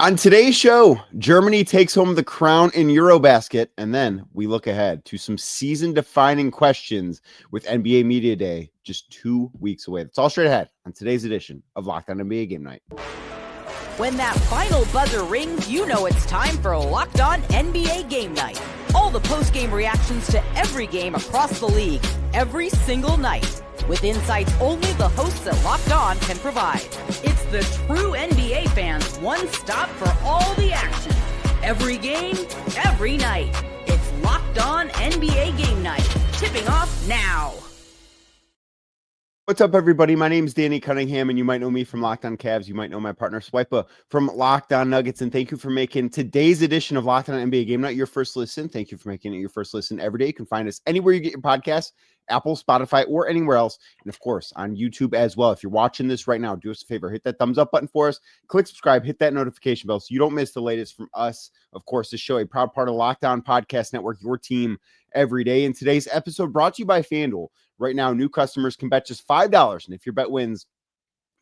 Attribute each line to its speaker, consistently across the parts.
Speaker 1: On today's show, Germany takes home the crown in EuroBasket, and then we look ahead to some season-defining questions with NBA Media Day just 2 weeks away. That's all straight ahead on today's edition of Locked On NBA Game Night.
Speaker 2: When that final buzzer rings, you know it's time for Locked On NBA Game Night. All the post-game reactions to every game across the league, every single night, with insights only the hosts at Locked On can provide. It's the true NBA fans' one stop for all the action. Every game, every night. It's Locked On NBA Game Night. Tipping off now.
Speaker 1: What's up, everybody? My name is Danny Cunningham, and you might know me from Locked On Cavs. You might know my partner, Swipa, from Locked On Nuggets. And thank you for making today's edition of Locked On NBA Game Night your first listen. Thank you for making it your first listen every day. You can find us anywhere you get your podcasts, Apple, Spotify, or anywhere else. And, of course, on YouTube as well. If you're watching this right now, do us a favor. Hit that thumbs up button for us. Click subscribe. Hit that notification bell so you don't miss the latest from us. Of course, this show, a proud part of Locked On Podcast Network, your team every day. And today's episode brought to you by FanDuel. Right now, new customers can bet just $5, and if your bet wins,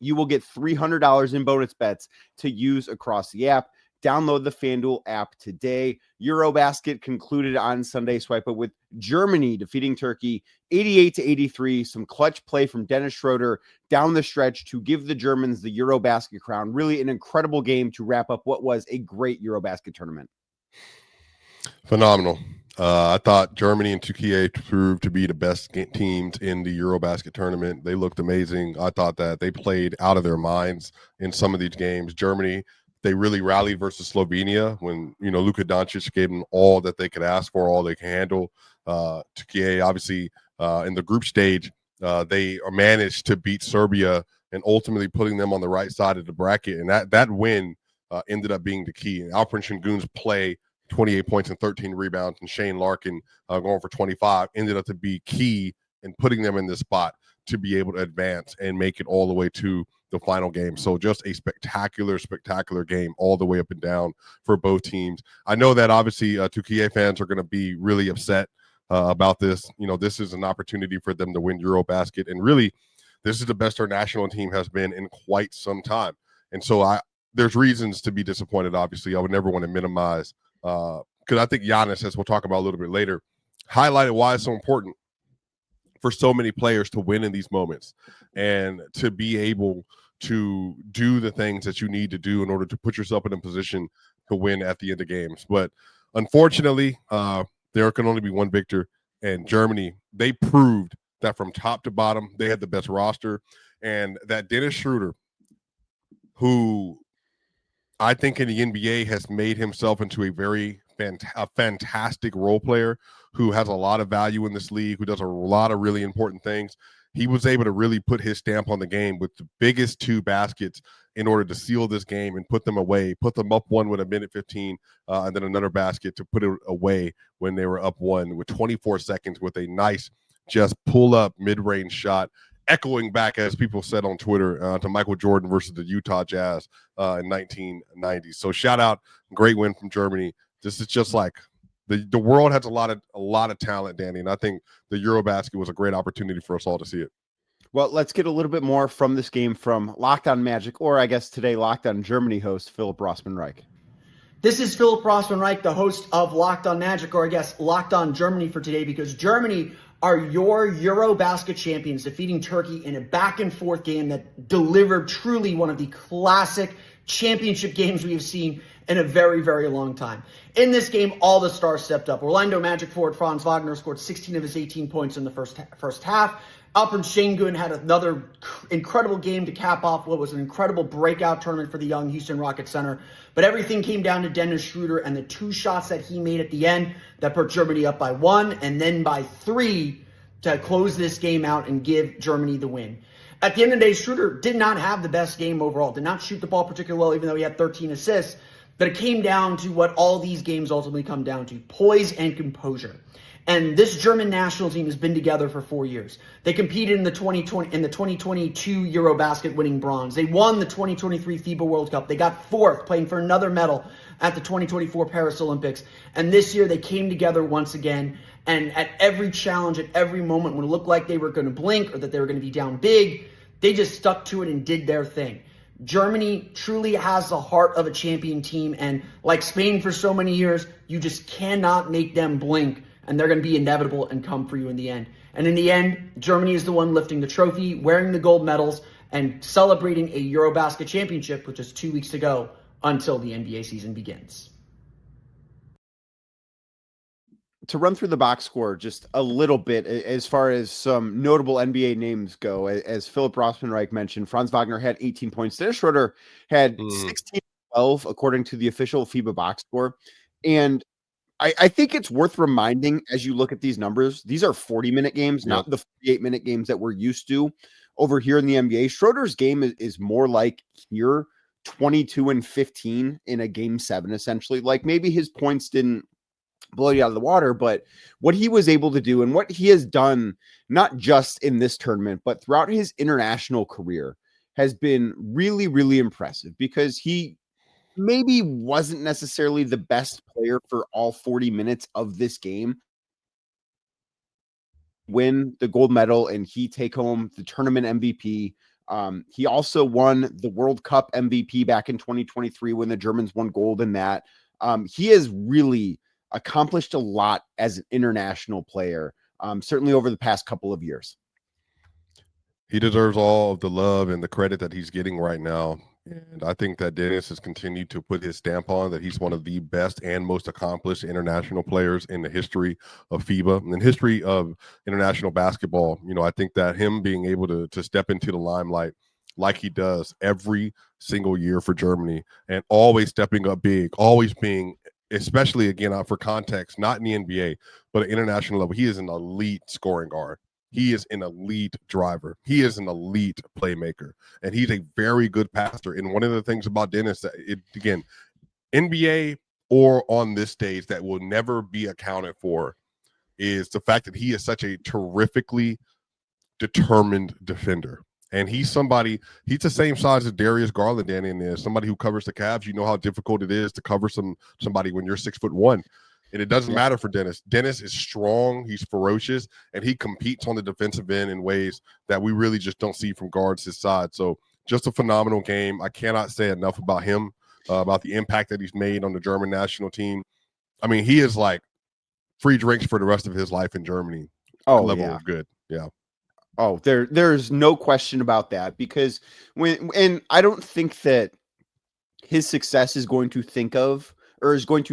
Speaker 1: you will get $300 in bonus bets to use across the app. Download the FanDuel app today. EuroBasket concluded on Sunday, Swipa, with Germany defeating Turkey 88-83. Some clutch play from Dennis Schröder down the stretch to give the Germans the EuroBasket crown. Really an incredible game to wrap up what was a great EuroBasket tournament.
Speaker 3: Phenomenal. I thought Germany and Turkey proved to be the best teams in the EuroBasket tournament. They looked amazing. I thought that they played out of their minds in some of these games. Germany, they really rallied versus Slovenia when, Luka Doncic gave them all that they could ask for, all they can handle. Turkey, obviously, in the group stage, they managed to beat Serbia and ultimately putting them on the right side of the bracket. And that win ended up being the key. And Alperen Şengün's play, 28 points and 13 rebounds, and Shane Larkin going for 25 ended up to be key in putting them in this spot to be able to advance and make it all the way to the final game. So just a spectacular game all the way up and down for both teams. I know that obviously Turkey fans are going to be really upset about this. This is an opportunity for them to win EuroBasket, and really this is the best our national team has been in quite some time. And so there's reasons to be disappointed. Obviously, I would never want to minimize because I think Giannis, as we'll talk about a little bit later, highlighted why it's so important for so many players to win in these moments and to be able to do the things that you need to do in order to put yourself in a position to win at the end of games. But unfortunately, there can only be one victor, and Germany, they proved that from top to bottom, they had the best roster, and that Dennis Schröder, who I think in the NBA has made himself into a very fantastic role player who has a lot of value in this league, who does a lot of really important things. He was able to really put his stamp on the game with the biggest two baskets in order to seal this game and put them away, put them up one with a minute 15, and then another basket to put it away when they were up one with 24 seconds with a nice just pull up mid-range shot, echoing back, as people said on Twitter, to Michael Jordan versus the Utah Jazz in 1990. So shout out, great win from Germany. This is just like the world has a lot of talent, Danny, and I think the EuroBasket was a great opportunity for us all to see it.
Speaker 1: Well, let's get a little bit more from this game from Locked On Magic, or I guess today Locked On Germany host Philip Rossman-Reich.
Speaker 4: This is Philip Rossman-Reich, the host of Locked On Magic, or I guess Locked On Germany for today, because Germany are your EuroBasket champions, defeating Turkey in a back-and-forth game that delivered truly one of the classic championship games we have seen in a very, very long time. In this game, all the stars stepped up. Orlando Magic forward Franz Wagner scored 16 of his 18 points in the first half. Alperen Şengün had another incredible game to cap off what was an incredible breakout tournament for the young Houston Rockets center. But everything came down to Dennis Schröder and the two shots that he made at the end that put Germany up by 1 and then by 3 to close this game out and give Germany the win. At the end of the day, Schröder did not have the best game overall, did not shoot the ball particularly well, even though he had 13 assists. But it came down to what all these games ultimately come down to: poise and composure. And this German national team has been together for 4 years. They competed in the 2022 EuroBasket, winning bronze. They won the 2023 FIBA World Cup. They got 4th, playing for another medal at the 2024 Paris Olympics. And this year they came together once again. And at every challenge, at every moment when it looked like they were going to blink or that they were going to be down big, they just stuck to it and did their thing. Germany truly has the heart of a champion team, and like Spain for so many years, you just cannot make them blink, and they're going to be inevitable and come for you in the end. And in the end, Germany is the one lifting the trophy, wearing the gold medals, and celebrating a EuroBasket championship with just 2 weeks to go until the NBA season begins.
Speaker 1: To run through the box score just a little bit, as far as some notable NBA names go, as Philip Rossman-Reich mentioned, Franz Wagner had 18 points. Dennis Schröder had 16-12, according to the official FIBA box score. And I think it's worth reminding, as you look at these numbers, these are 40-minute games, not the 48-minute games that we're used to over here in the NBA. Schroeder's game is more like here, 22 and 15 in a game 7, essentially. Like, maybe his points didn't blow you out of the water, but what he was able to do and what he has done, not just in this tournament, but throughout his international career, has been really, really impressive, because he maybe wasn't necessarily the best player for all 40 minutes of this game, win the gold medal, and he take home the tournament MVP. He also won the World Cup MVP back in 2023 when the Germans won gold in that. He has really accomplished a lot as an international player, certainly over the past couple of years.
Speaker 3: He deserves all of the love and the credit that he's getting right now. And I think that Dennis has continued to put his stamp on that he's one of the best and most accomplished international players in the history of FIBA and in history of international basketball. You know, I think that him being able to step into the limelight like he does every single year for Germany, and always stepping up big, always being, especially again, for context, not in the NBA, but at international level, he is an elite scoring guard. He is an elite driver. He is an elite playmaker, and he's a very good passer. And one of the things about Dennis, that again, NBA or on this stage, that will never be accounted for is the fact that he is such a terrifically determined defender. And he's the same size as Darius Garland, Danny, and is somebody who covers the Cavs. You know how difficult it is to cover somebody when you're 6'1". And it doesn't matter for Dennis. Dennis is strong, he's ferocious, and he competes on the defensive end in ways that we really just don't see from guards his side. So just a phenomenal game. I cannot say enough about him, about the impact that he's made on the German national team. I mean, he is like free drinks for the rest of his life in Germany. Level of good. Yeah.
Speaker 1: Oh, there's no question about that, because and I don't think that his success is going to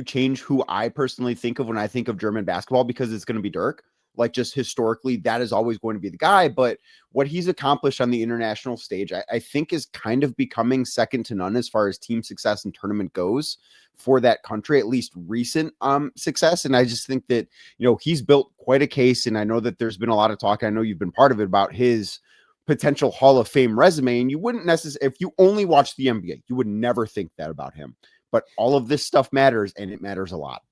Speaker 1: change who I personally think of when I think of German basketball, because it's going to be Dirk. Like, just historically, that is always going to be the guy. But what he's accomplished on the international stage, I think, is kind of becoming second to none as far as team success and tournament goes for that country, at least recent success. And I just think that, you know, he's built quite a case. And I know that there's been a lot of talk, I know you've been part of it, about his potential Hall of Fame resume. And you wouldn't necessarily, if you only watch the NBA, you would never think that about him. But all of this stuff matters, and it matters a lot.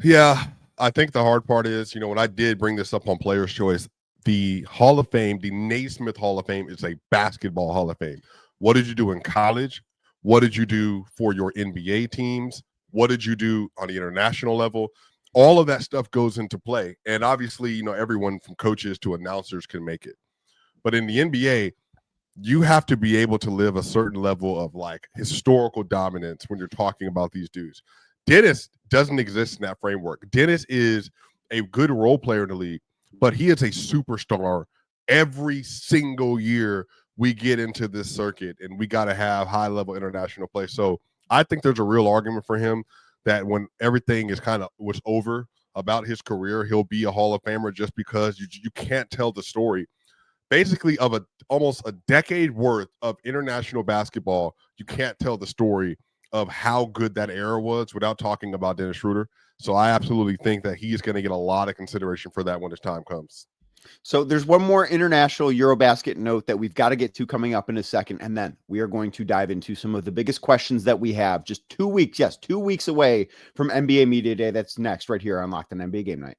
Speaker 3: Yeah, I think the hard part is, you know, when I did bring this up on Player's Choice, the Hall of Fame, the Naismith Hall of Fame, is a basketball Hall of Fame. What did you do in college? What did you do for your NBA teams? What did you do on the international level? All of that stuff goes into play. And obviously, you know, everyone from coaches to announcers can make it. But in the NBA, you have to be able to live a certain level of like historical dominance when you're talking about these dudes. Dennis doesn't exist in that framework. Dennis is a good role player in the league, but he is a superstar every single year we get into this circuit, and we got to have high-level international play. So I think there's a real argument for him that when everything is kind of was over about his career, he'll be a Hall of Famer, just because you can't tell the story basically of almost a decade worth of international basketball. You can't tell the story of how good that era was without talking about Dennis Schröder. So I absolutely think that he is going to get a lot of consideration for that when his time comes.
Speaker 1: So there's one more international EuroBasket note that we've got to get to coming up in a second, and then we are going to dive into some of the biggest questions that we have. Just 2 weeks, 2 weeks away from NBA Media Day. That's next right here on Locked On NBA Game Night.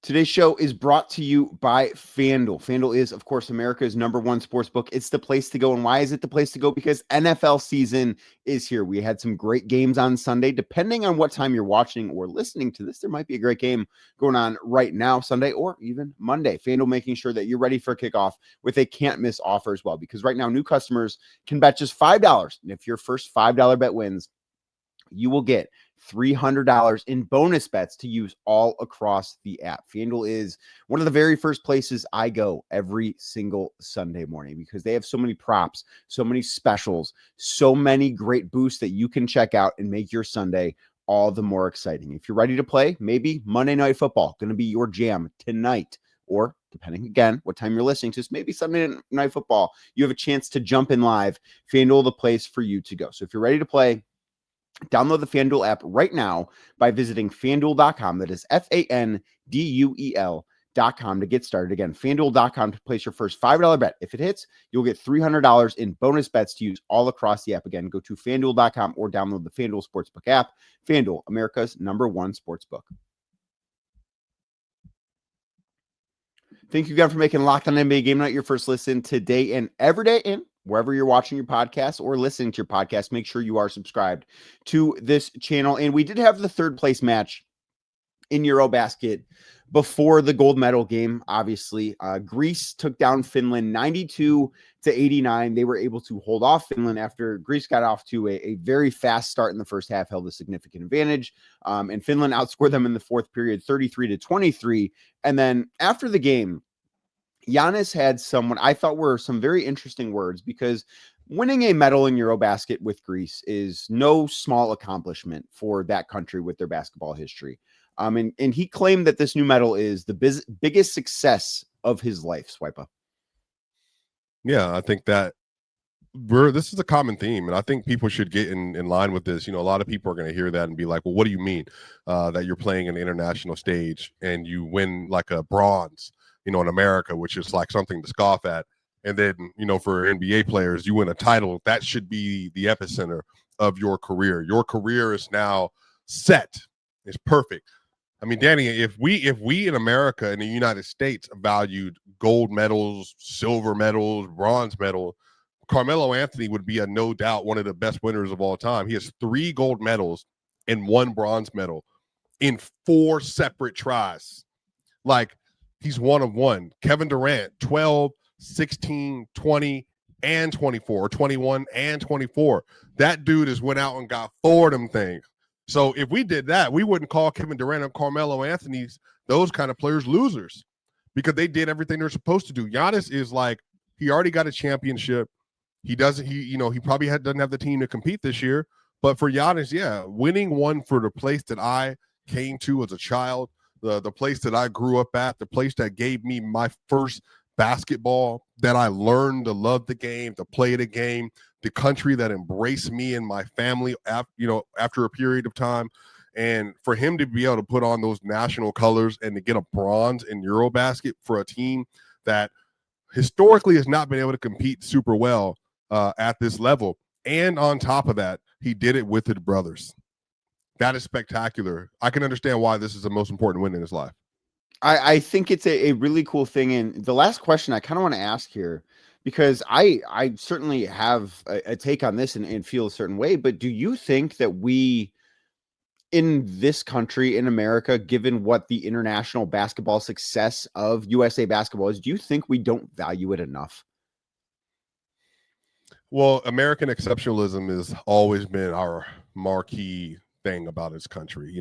Speaker 1: Today's show is brought to you by FanDuel. FanDuel is, of course, America's #1 sports book. It's the place to go. And why is it the place to go? Because NFL season is here. We had some great games on Sunday. Depending on what time you're watching or listening to this, there might be a great game going on right now, Sunday or even Monday. FanDuel making sure that you're ready for kickoff with a can't-miss offer as well. Because right now, new customers can bet just $5. And if your first $5 bet wins, you will get $300 in bonus bets to use all across the app. FanDuel is one of the very first places I go every single Sunday morning because they have so many props, so many specials, so many great boosts that you can check out and make your Sunday all the more exciting. If you're ready to play, maybe Monday Night Football going to be your jam tonight, or depending again what time you're listening to, maybe Sunday Night Football, you have a chance to jump in live. FanDuel, the place for you to go. So if you're ready to play, download the FanDuel app right now by visiting FanDuel.com. That is FanDuel.com to get started. Again, FanDuel.com to place your first $5 bet. If it hits, you'll get $300 in bonus bets to use all across the app. Again, go to FanDuel.com or download the FanDuel Sportsbook app. FanDuel, America's #1 sportsbook. Thank you again for making Locked On NBA Game Night your first listen today and every day. And wherever you're watching your podcast or listening to your podcast, make sure you are subscribed to this channel. And we did have the third place match in EuroBasket before the gold medal game. Obviously, Greece took down Finland 92-89. They were able to hold off Finland after Greece got off to a very fast start in the first half, held a significant advantage. And Finland outscored them in the fourth period 33-23. And then after the game, Giannis had what I thought were some very interesting words, because winning a medal in EuroBasket with Greece is no small accomplishment for that country with their basketball history. And he claimed that this new medal is the biggest success of his life, Swipa.
Speaker 3: Yeah, I think that this is a common theme, and I think people should get in line with this. You know, a lot of people are going to hear that and be like, well, what do you mean that you're playing an international stage and you win like a bronze, in America, which is like something to scoff at. And then, for NBA players, you win a title. That should be the epicenter of your career. Your career is now set. It's perfect. I mean, Danny, if we in America, in the United States, valued gold medals, silver medals, bronze medal, Carmelo Anthony would be no doubt one of the best winners of all time. He has 3 gold medals and 1 bronze medal in 4 separate tries. Like, he's one of one. Kevin Durant, 12, 16, 20, and 24, or 21 and 24. That dude has went out and got 4 of them things. So if we did that, we wouldn't call Kevin Durant and Carmelo Anthony's, those kind of players, losers, because they did everything they're supposed to do. Giannis is like, he already got a championship. He doesn't, he probably doesn't have the team to compete this year. But for Giannis, yeah, winning one for the place that I came to as a child, the place that I grew up at, the place that gave me my first basketball, that I learned to love the game, to play the game, the country that embraced me and my family, after a period of time. And for him to be able to put on those national colors and to get a bronze in EuroBasket for a team that historically has not been able to compete super well at this level. And on top of that, he did it with his brothers. That is spectacular. I can understand why this is the most important win in his life.
Speaker 1: I think it's a really cool thing. And the last question I kind of want to ask here, because I certainly have a take on this and feel a certain way, but do you think that we, in this country, in America, given what the international basketball success of USA basketball is, do you think we don't value it enough?
Speaker 3: Well, American exceptionalism has always been our marquee thing about this country.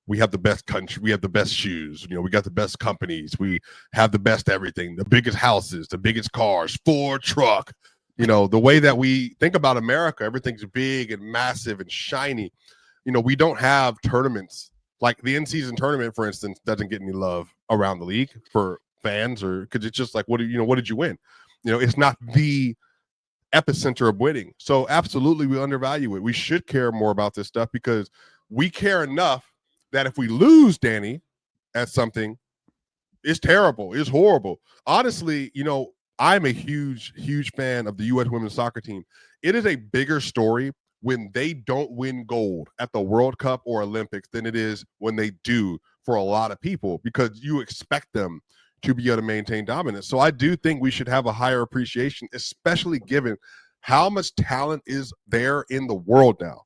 Speaker 3: We have the best country, we have the best shoes, we got the best companies, we have the best everything, the biggest houses, the biggest cars, Ford truck. The way that we think about America, everything's big and massive and shiny. We don't have tournaments like the in-season tournament, for instance, doesn't get any love around the league for fans, or because it's just like, what did you win? It's not the epicenter of winning. So absolutely, we undervalue it. We should care more about this stuff, because we care enough that if we lose, Danny, at something, it's terrible. It's horrible. Honestly, I'm a huge, huge fan of the U.S. women's soccer team. It is a bigger story when they don't win gold at the World Cup or Olympics than it is when they do for a lot of people because you expect them to be able to maintain dominance. So I do think we should have a higher appreciation, especially given how much talent is there in the world now.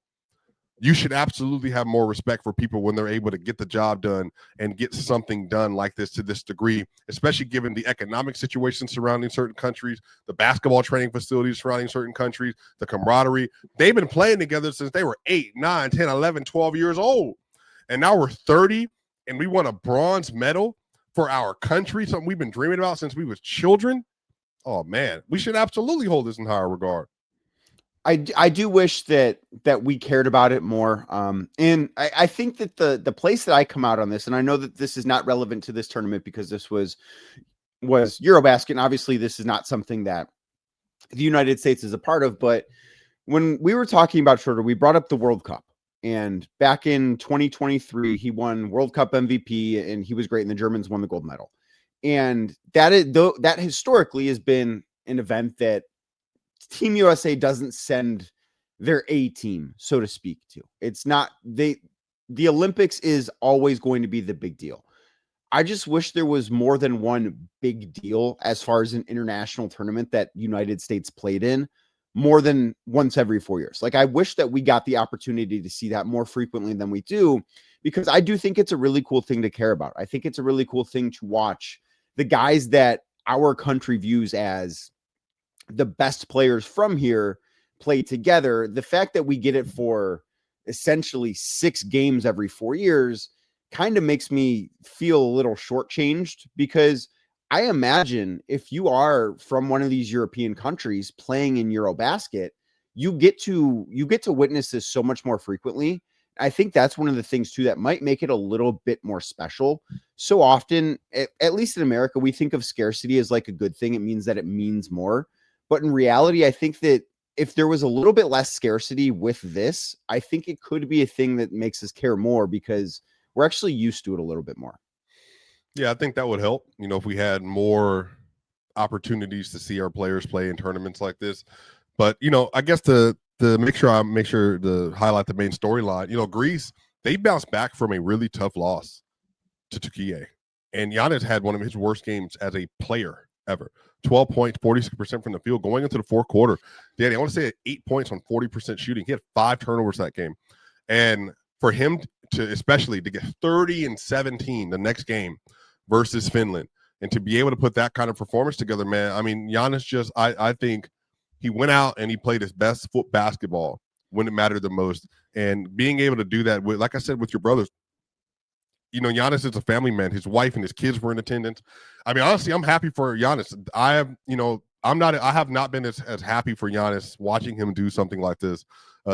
Speaker 3: You should absolutely have more respect for people when they're able to get the job done and get something done like this to this degree, especially given the economic situation surrounding certain countries, the basketball training facilities surrounding certain countries, the camaraderie. They've been playing together since they were 8, 9, 10, 11, 12 years old. And now we're 30 and we won a bronze medal for our country, something we've been dreaming about since we was children. Oh, man, we should absolutely hold this in higher regard.
Speaker 1: I do wish that we cared about it more. And I think that the place that I come out on this, and I know that this is not relevant to this tournament because this was EuroBasket, and obviously this is not something that the United States is a part of, but when we were talking about Schroeder, we brought up the World Cup. And back in 2023, he won World Cup MVP, and he was great, and the Germans won the gold medal. And that historically has been an event that Team USA doesn't send their A team, so to speak, to. It's not the Olympics is always going to be the big deal. I just wish there was more than one big deal as far as an international tournament that United States played in more than once every 4 years. Like, I wish that we got the opportunity to see that more frequently than we do, because I do think it's a really cool thing to care about. I think it's a really cool thing to watch the guys that our country views as the best players from here play together. The fact that we get it for essentially 6 games every 4 years kind of makes me feel a little shortchanged, because I imagine if you are from one of these European countries playing in EuroBasket, you get to witness this so much more frequently. I think that's one of the things too that might make it a little bit more special. So often, at least in America, we think of scarcity as like a good thing. It means that it means more. But in reality, I think that if there was a little bit less scarcity with this, I think it could be a thing that makes us care more, because we're actually used to it a little bit more.
Speaker 3: Yeah, I think that would help. You know, if we had more opportunities to see our players play in tournaments like this. But, you know, I guess to make sure to highlight the main storyline, you know, Greece, they bounced back from a really tough loss to Turkey. And Giannis had one of his worst games as a player ever. 12 points, 46% from the field going into the fourth quarter. Danny, I want to say 8 points on 40% shooting. He had 5 turnovers that game. And for him to especially to get 30 and 17 the next game versus Finland, and to be able to put that kind of performance together, man, I mean, Giannis just, I think he went out and he played his best foot basketball when it mattered the most. And being able to do that with, like I said, with your brothers, you know, Giannis is a family man. His wife and his kids were in attendance. I mean, honestly, I'm happy for Giannis. I have not been as happy for Giannis watching him do something like this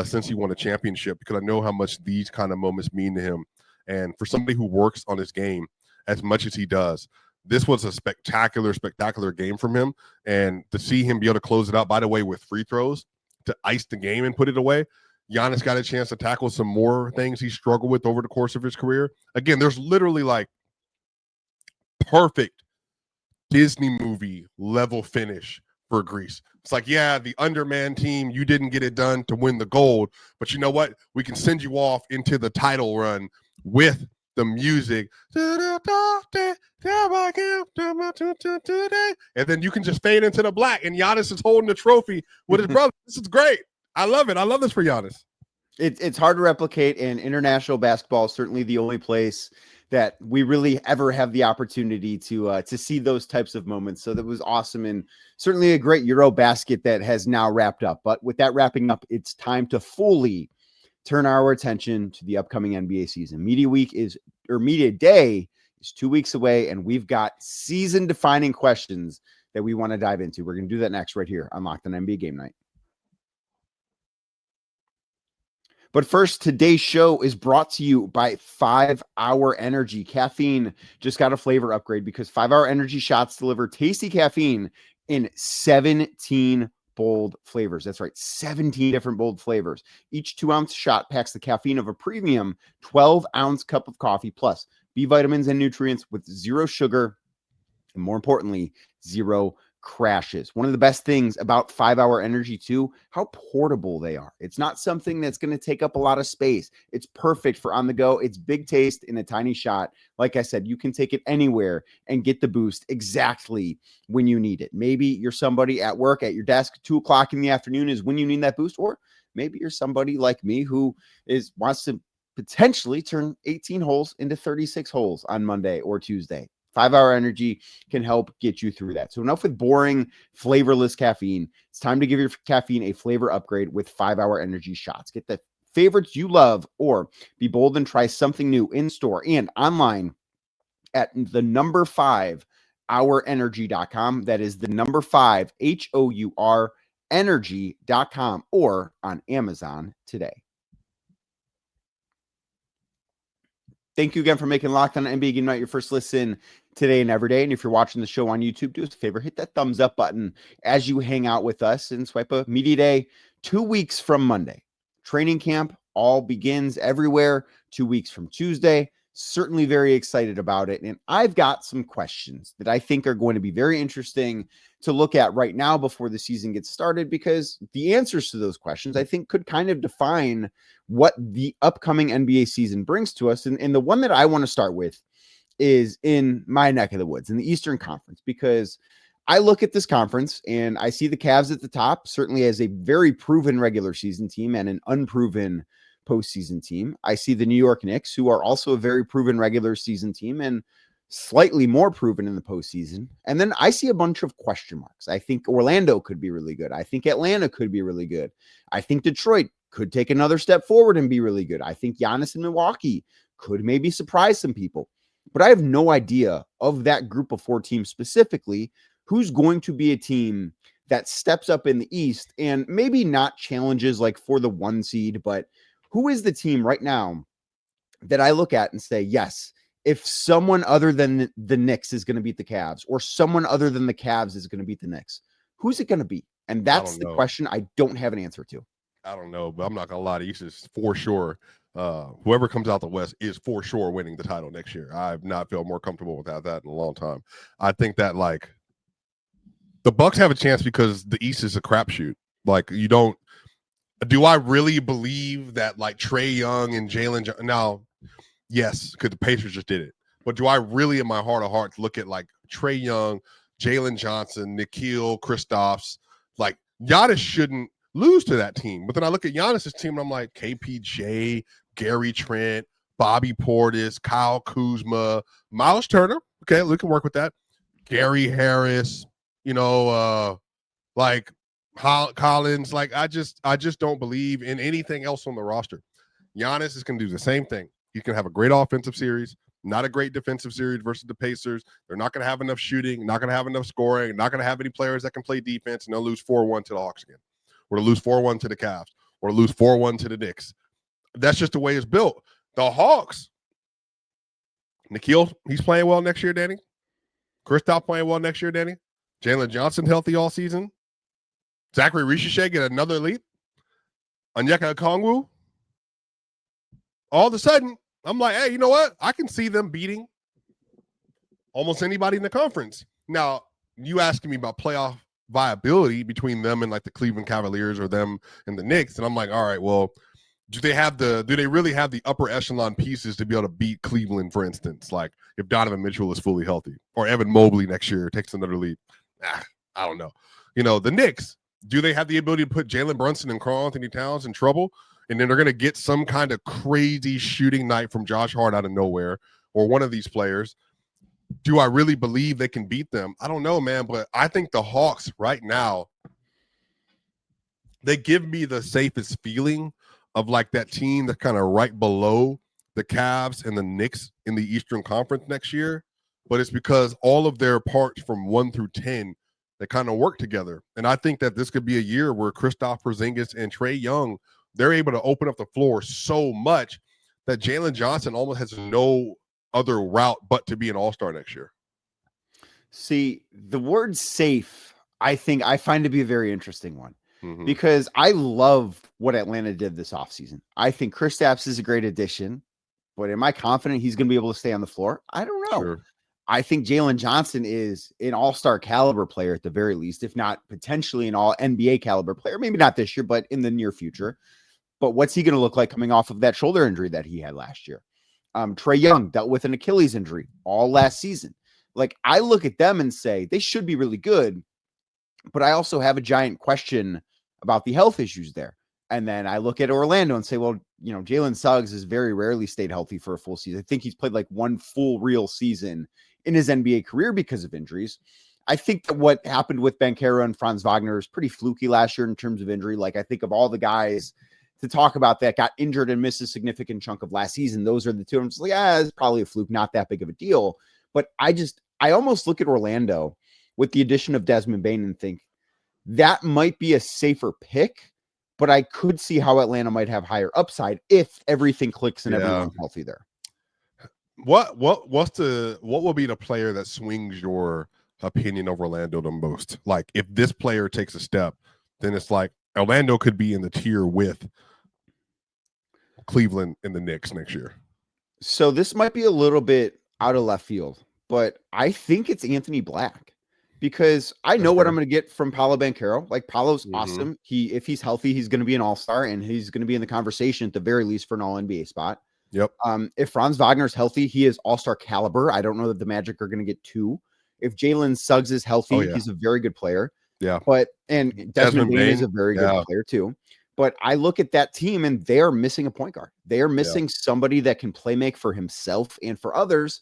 Speaker 3: since he won a championship, because I know how much these kind of moments mean to him. And for somebody who works on his game as much as he does, this was a spectacular game from him. And to see him be able to close it out, by the way, with free throws to ice the game and put it away, Giannis got a chance to tackle some more things he struggled with over the course of his career. Again, there's literally like perfect Disney movie level finish for Greece. It's like, yeah, the underman team, you didn't get it done to win the gold, but you know what? We can send you off into the title run with the music. And then you can just fade into the black, and Giannis is holding the trophy with his brother. This is great. I love it. I love this for Giannis.
Speaker 1: It's hard to replicate, and international basketball is certainly the only place that we really ever have the opportunity to see those types of moments. So that was awesome, and certainly a great EuroBasket that has now wrapped up. But with that wrapping up, it's time to fully turn our attention to the upcoming NBA season. Media Day is 2 weeks away, and we've got season-defining questions that we want to dive into. We're going to do that next right here on Locked On NBA Game Night. But first, today's show is brought to you by 5 Hour Energy. Caffeine just got a flavor upgrade because 5 Hour Energy shots deliver tasty caffeine in 17 bold flavors. That's right, 17 different bold flavors. Each 2-ounce shot packs the caffeine of a premium 12-ounce cup of coffee, plus B vitamins and nutrients with 0 sugar, and more importantly, 0 crashes. One of the best things about 5-Hour Energy too, how portable they are. It's not something that's going to take up a lot of space. It's perfect for on the go. It's big taste in a tiny shot. Like I said, you can take it anywhere and get the boost exactly when you need it. Maybe you're somebody at work at your desk, 2:00 in the afternoon is when you need that boost, or maybe you're somebody like me who wants to potentially turn 18 holes into 36 holes on Monday or Tuesday. 5-Hour Energy can help get you through that. So enough with boring, flavorless caffeine. It's time to give your caffeine a flavor upgrade with 5-Hour Energy shots. Get the favorites you love, or be bold and try something new in store and online at the number 5 hourenergy.com. That is the number 5 HOUR energy.com, or on Amazon today. Thank you again for making Locked On NBA Game Night your first listen today and every day. And if you're watching the show on YouTube, do us a favor, hit that thumbs up button as you hang out with us. And Swipa Media Day, 2 weeks from Monday. Training camp all begins everywhere 2 weeks from Tuesday. Certainly very excited about it. And I've got some questions that I think are going to be very interesting to look at right now before the season gets started, because the answers to those questions, I think, could kind of define what the upcoming NBA season brings to us. And the one that I want to start with is in my neck of the woods, in the Eastern Conference, because I look at this conference and I see the Cavs at the top, certainly as a very proven regular season team and an unproven postseason team. I see the New York Knicks, who are also a very proven regular season team and slightly more proven in the postseason. And then I see a bunch of question marks. I think Orlando could be really good. I think Atlanta could be really good. I think Detroit could take another step forward and be really good. I think Giannis in Milwaukee could maybe surprise some people. But I have no idea of that group of 4 teams specifically who's going to be a team that steps up in the East and maybe not challenges like for the 1 seed, but who is the team right now that I look at and say, yes, if someone other than the Knicks is going to beat the Cavs, or someone other than the Cavs is going to beat the Knicks, who's it going to be? And that's the question I don't have an answer to.
Speaker 3: I don't know, but I'm not going to lie to you. It's for sure. Whoever comes out the West is for sure winning the title next year. I've not felt more comfortable without that in a long time. I think that, like, the Bucks have a chance because the East is a crapshoot. Like, you don't. Do I really believe that, like, Trae Young and Jalen? Now, yes, because the Pacers just did it. But do I really, in my heart of hearts, look at, like, Trae Young, Jalen Johnson, Nikhil, Kristaps? Like, Giannis shouldn't lose to that team. But then I look at Giannis's team and I'm like, KPJ, Gary Trent, Bobby Portis, Kyle Kuzma, Miles Turner. Okay, we can work with that. Gary Harris, like Collins. Like, I just don't believe in anything else on the roster. Giannis is going to do the same thing. He can have a great offensive series, not a great defensive series versus the Pacers. They're not going to have enough shooting, not going to have enough scoring, not going to have any players that can play defense, and they'll lose 4-1 to the Hawks again, or to lose 4-1 to the Cavs, or to lose 4-1 to the Knicks. That's just the way it's built. The Hawks, Nikhil, he's playing well next year, Danny. Kristaps playing well next year, Danny. Jalen Johnson healthy all season. Zachary Ricochet get another leap. Onyeka Okongwu. All of a sudden, I'm like, hey, you know what? I can see them beating almost anybody in the conference. Now, you asking me about playoff viability between them and, like, the Cleveland Cavaliers or them and the Knicks, and I'm like, all right, well, do they really have the upper echelon pieces to be able to beat Cleveland, for instance? Like, if Donovan Mitchell is fully healthy, or Evan Mobley next year takes another leap. I don't know. The Knicks, do they have the ability to put Jalen Brunson and Karl Anthony Towns in trouble? And then they're going to get some kind of crazy shooting night from Josh Hart out of nowhere, or one of these players. Do I really believe they can beat them? I don't know, man, but I think the Hawks right now, they give me the safest feeling of, like, that team that's kind of right below the Cavs and the Knicks in the Eastern Conference next year. But it's because all of their parts from 1 through 10, they kind of work together. And I think that this could be a year where Kristaps Porzingis and Trae Young, they're able to open up the floor so much that Jalen Johnson almost has no other route but to be an all-star next year.
Speaker 1: See, the word safe, I find to be a very interesting one, because I love what Atlanta did this offseason. I think Kristaps is a great addition, but am I confident he's going to be able to stay on the floor? I don't know.
Speaker 3: Sure.
Speaker 1: I think Jalen Johnson is an all-star caliber player at the very least, if not potentially an all NBA caliber player. Maybe not this year, but in the near future. But what's he going to look like coming off of that shoulder injury that he had last year? Trae Young dealt with an Achilles injury all last season. Like, I look at them and say they should be really good, but I also have a giant question about the health issues there. And then I look at Orlando and say, well, you know, Jalen Suggs has very rarely stayed healthy for a full season. I think he's played like one full real season in his NBA career because of injuries. I think that what happened with Banchero and Franz Wagner is pretty fluky last year in terms of injury. Like, I think of all the guys to talk about that got injured and missed a significant chunk of last season, those are the two. I'm just like, it's probably a fluke, not that big of a deal. But I almost look at Orlando with the addition of Desmond Bane and think that might be a safer pick. But I could see how Atlanta might have higher upside if everything clicks and everyone's healthy there.
Speaker 3: What will be the player that swings your opinion of Orlando the most? Like, if this player takes a step, then it's like Orlando could be in the tier with Cleveland and the Knicks next year.
Speaker 1: So this might be a little bit out of left field, but I think it's Anthony Black. Because I know what I'm going to get from Paolo Banchero. Like, Paolo's awesome. If he's healthy, he's going to be an all-star, and he's going to be in the conversation at the very least for an all-NBA spot.
Speaker 3: Yep.
Speaker 1: If Franz Wagner's healthy, he is all-star caliber. I don't know that the Magic are going to get two. If Jalen Suggs is healthy, he's a very good player.
Speaker 3: Yeah.
Speaker 1: And Desmond Bane is a very good player too. But I look at that team, and they are missing a point guard. They are missing somebody that can play make for himself and for others.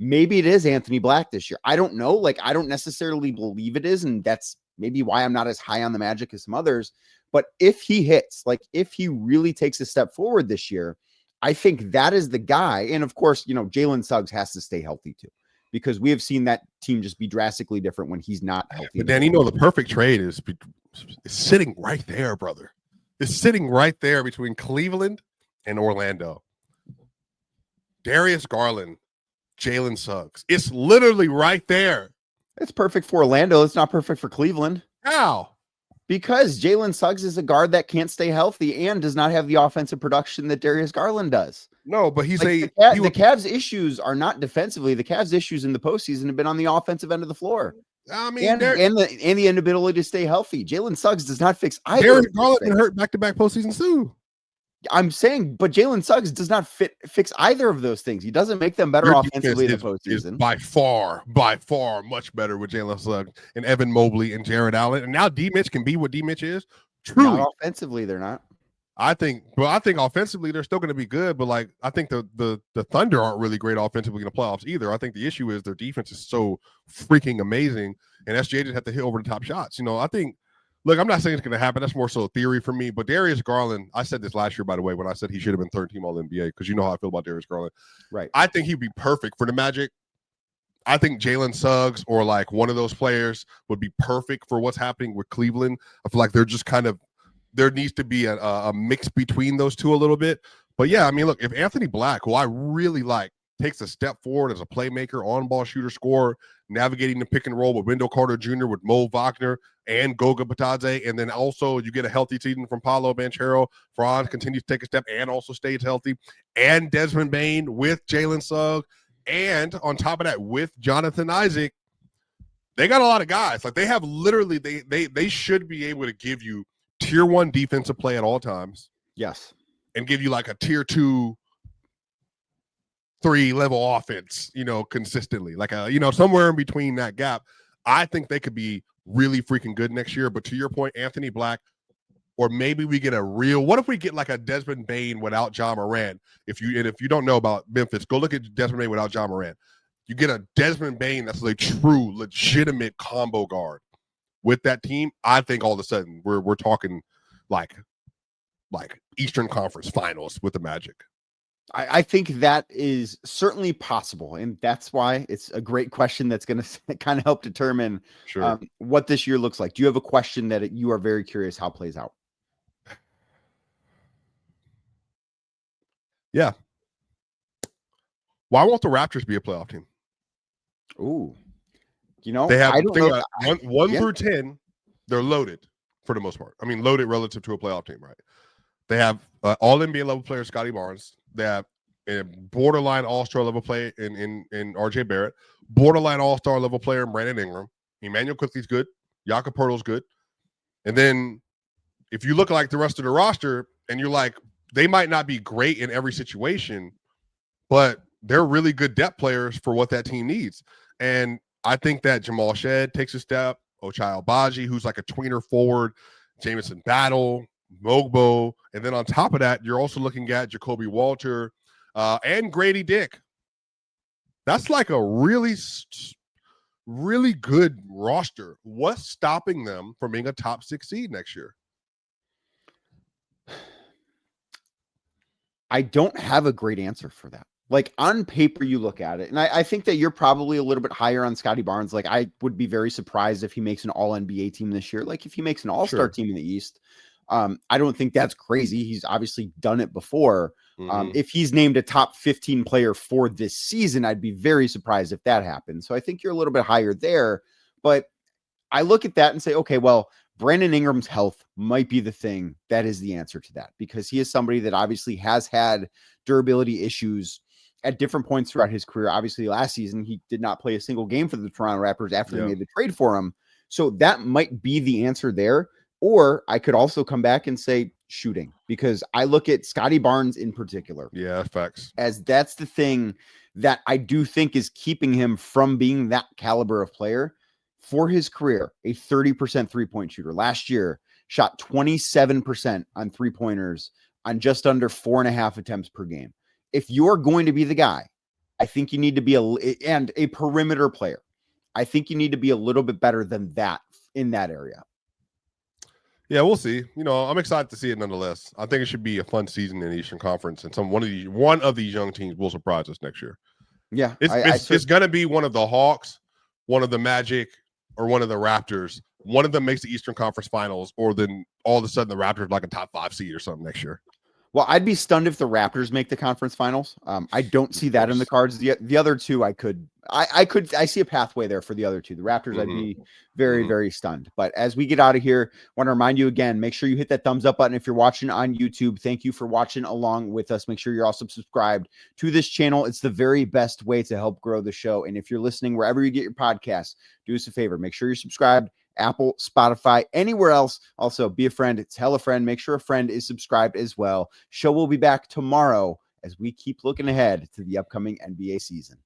Speaker 1: Maybe it is Anthony Black this year. I don't know. Like, I don't necessarily believe it is. And that's maybe why I'm not as high on the Magic as some others. But if he hits, like if he really takes a step forward this year, I think that is the guy. And of course, you know, Jalen Suggs has to stay healthy too, because we have seen that team just be drastically different when he's not healthy.
Speaker 3: But then, you know, the perfect trade is sitting right there, brother. It's sitting right there between Cleveland and Orlando. Darius Garland, Jalen Suggs. It's literally right there.
Speaker 1: It's perfect for Orlando. It's not perfect for Cleveland.
Speaker 3: How?
Speaker 1: Because Jalen Suggs is a guard that can't stay healthy and does not have the offensive production that Darius Garland does.
Speaker 3: No, but he's
Speaker 1: like the Cavs' issues are not defensively. The Cavs' issues in the postseason have been on the offensive end of the floor.
Speaker 3: I mean,
Speaker 1: and the inability to stay healthy. Jalen Suggs does not fix either.
Speaker 3: Darius Garland been hurt back-to-back postseasons too.
Speaker 1: I'm saying, but Jalen Suggs does not fix either of those things. He doesn't make them better offensively in the postseason.
Speaker 3: By far, much better with Jalen Suggs and Evan Mobley and Jared Allen. And now D-Mitch can be what D-Mitch is. Truly.
Speaker 1: Not offensively, they're not.
Speaker 3: I think offensively they're still going to be good, but like I think the Thunder aren't really great offensively in the playoffs either. I think the issue is their defense is so freaking amazing, and SGA just have to hit over the top shots. You know, I think. Look, I'm not saying it's going to happen. That's more so a theory for me. But Darius Garland, I said this last year, by the way, when I said he should have been third team All NBA, because you know how I feel about Darius Garland.
Speaker 1: Right.
Speaker 3: I think he'd be perfect for the Magic. I think Jalen Suggs or like one of those players would be perfect for what's happening with Cleveland. I feel like they're just kind of there needs to be a mix between those two a little bit. But yeah, I mean, look, if Anthony Black, who I really like, takes a step forward as a playmaker, on-ball shooter, scorer, navigating the pick and roll with Wendell Carter Jr., with Mo Wagner and Goga Bitadze, and then also you get a healthy season from Paolo Banchero. Franz continues to take a step and also stays healthy, and Desmond Bane with Jalen Suggs, and on top of that with Jonathan Isaac. They got a lot of guys. Like they have literally, they should be able to give you tier 1 defensive play at all times.
Speaker 1: Yes.
Speaker 3: And give you like a tier 2, 3 level offense, you know, consistently, like somewhere in between that gap. I think they could be really freaking good next year. But to your point, Anthony Black, or maybe we get what if we get like a Desmond Bane without John Morant? If you don't know about Memphis, go look at Desmond Bane without John Morant. You get a Desmond Bane that's a true, legitimate combo guard with that team. I think all of a sudden we're talking like Eastern Conference Finals with the Magic.
Speaker 1: I think that is certainly possible, and that's why it's a great question that's going to kind of help determine what this year looks like. Do you have a question that you are very curious how it plays out?
Speaker 3: Yeah. Why won't the Raptors be a playoff team?
Speaker 1: Ooh, you know,
Speaker 3: they have
Speaker 1: I don't know.
Speaker 3: One through 10. They're loaded for the most part. I mean, loaded relative to a playoff team, right? They have all NBA level player Scotty Barnes. They have a borderline all-star level player in RJ Barrett, borderline all-star level player in Brandon Ingram. Emmanuel Quickly's good. Jakob Poeltl's good. And then if you look like the rest of the roster and you're like, they might not be great in every situation, but they're really good depth players for what that team needs. And I think that Jamal Shed takes a step. Ochai Agbaji, who's like a tweener forward, Jamison Battle, Mogbo. And then on top of that, you're also looking at Jacoby Walter and Grady Dick. That's like a really, really good roster. What's stopping them from being a top 6 seed next year?
Speaker 1: I don't have a great answer for that. Like on paper, you look at it, and I think that you're probably a little bit higher on Scotty Barnes. Like I would be very surprised if he makes an all NBA team this year. Like if he makes an all-star team in the East, I don't think that's crazy. He's obviously done it before. If he's named a top 15 player for this season, I'd be very surprised if that happened. So I think you're a little bit higher there, but I look at that and say, okay, well, Brandon Ingram's health might be the thing that is the answer to that, because he is somebody that obviously has had durability issues at different points throughout his career. Obviously last season, he did not play a single game for the Toronto Raptors after they made the trade for him. So that might be the answer there. Or I could also come back and say shooting, because I look at Scotty Barnes in particular.
Speaker 3: Yeah, facts.
Speaker 1: As that's the thing that I do think is keeping him from being that caliber of player. For his career, a 30% three-point shooter. Last year, shot 27% on three-pointers on just under 4.5 attempts per game. If you're going to be the guy, I think you need to be a perimeter player. I think you need to be a little bit better than that in that area.
Speaker 3: Yeah, we'll see. You know, I'm excited to see it nonetheless. I think it should be a fun season in the Eastern Conference, and one of these young teams will surprise us next year.
Speaker 1: Yeah,
Speaker 3: it's going to be one of the Hawks, one of the Magic, or one of the Raptors. One of them makes the Eastern Conference Finals, or then all of a sudden the Raptors like a top 5 seed or something next year.
Speaker 1: Well, I'd be stunned if the Raptors make the conference finals. I don't see that in the cards. The other two, I see a pathway there for the other two. The Raptors, I'd be very, very stunned. But as we get out of here, I want to remind you again, make sure you hit that thumbs up button if you're watching on YouTube. Thank you for watching along with us. Make sure you're also subscribed to this channel. It's the very best way to help grow the show. And if you're listening wherever you get your podcasts, do us a favor. Make sure you're subscribed. Apple, Spotify, anywhere else. Also, be a friend. Tell a friend. Make sure a friend is subscribed as well. Show will be back tomorrow as we keep looking ahead to the upcoming NBA season.